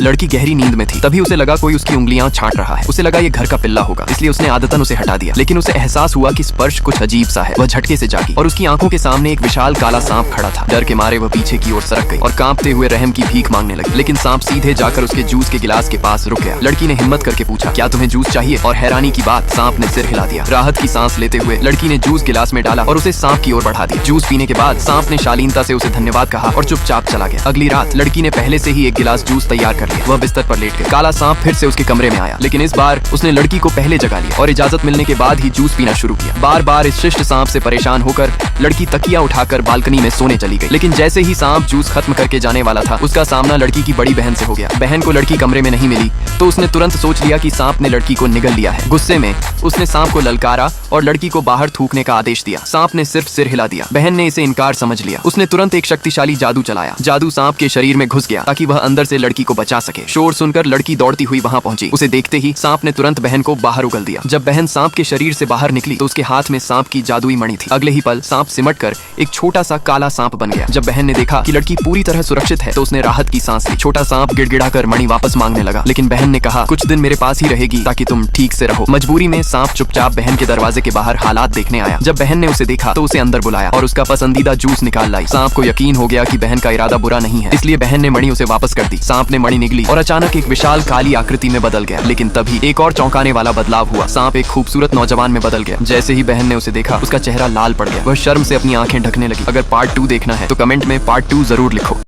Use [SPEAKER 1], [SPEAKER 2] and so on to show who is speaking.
[SPEAKER 1] लड़की गहरी नींद में थी। तभी उसे लगा कोई उसकी उंगलियां छांट रहा है। उसे लगा ये घर का पिल्ला होगा, इसलिए उसने आदतन उसे हटा दिया। लेकिन उसे एहसास हुआ कि स्पर्श कुछ अजीब सा है। वह झटके से जागी और उसकी आंखों के सामने एक विशाल काला सांप खड़ा था। डर के मारे वह पीछे की ओर सरक गई और कांपते हुए रहम की भीख मांगने लगी। लेकिन सांप सीधे जाकर उसके जूस के गिलास के पास रुक गया। लड़की ने हिम्मत करके पूछा, क्या तुम्हें जूस चाहिए? और हैरानी की बात, सांप ने सिर हिला दिया। राहत की सांस लेते हुए लड़की ने जूस गिलास में डाला और उसे सांप की ओर बढ़ा दिया। जूस पीने के बाद सांप ने शालीनता से उसे धन्यवाद कहा और चुपचाप चला गया। अगली रात लड़की ने पहले से ही एक गिलास जूस तैयार कर लिया। वह बिस्तर पर लेट गई। काला सांप फिर से उसके कमरे में आया, लेकिन इस बार उसने लड़की को पहले जगा लिया और इजाजत मिलने के बाद ही जूस पीना शुरू किया। बार बार इस शिष्ट सांप से परेशान होकर लड़की तकिया उठाकर बालकनी में सोने चली गई। लेकिन जैसे ही सांप जूस खत्म करके जाने वाला था, उसका सामना लड़की की बड़ी बहन से हो गया। बहन को लड़की कमरे में नहीं मिली तो उसने तुरंत सोच लिया कि सांप ने लड़की को निगल लिया है। गुस्से में उसने सांप को ललकारा और लड़की को बाहर थूकने का आदेश दिया। सांप ने सिर्फ सिर हिला दिया। बहन ने इसे इनकार समझ लिया। उसने तुरंत एक शक्तिशाली जादू चलाया। जादू सांप के शरीर में घुस गया ताकि वह अंदर से लड़की को बचा सके। शोर सुनकर लड़की दौड़ती हुई वहां पहुंची। उसे देखते ही सांप ने तुरंत बहन को बाहर उगल दिया। जब बहन सांप के शरीर से बाहर निकली तो उसके हाथ में सांप की जादुई मणि थी। अगले ही पल सांप सिमटकर एक छोटा सा काला सांप बन गया। जब बहन ने देखा कि लड़की पूरी तरह सुरक्षित है तो उसने राहत की सांस ली। छोटा सांप गिड़गिड़ाकर मणि वापस मांगने लगा, लेकिन बहन ने कहा, कुछ दिन मेरे पास ही रहेगी ताकि तुम ठीक से रहो। मजबूरी में सांप चुपचाप बहन के दरवाजे के बाहर हालात देखने आया। जब बहन ने उसे देखा तो उसे अंदर बुलाया और उसका पसंदीदा जूस निकाल लाई। सांप को यकीन हो गया कि बहन का इरादा बुरा नहीं है, इसलिए बहन ने मणि उसे वापस कर दी। सांप ने मणि निगली और अचानक एक विशाल काली आकृति में बदल गया। लेकिन तभी एक और चौंकाने वाला बदलाव हुआ। सांप एक खूबसूरत नौजवान में बदल गया। जैसे ही बहन ने उसे देखा, उसका चेहरा लाल पड़ गया। वह शर्म से अपनी आंखें ढकने लगी। अगर पार्ट 2 देखना है तो कमेंट में पार्ट 2 जरूर लिखो।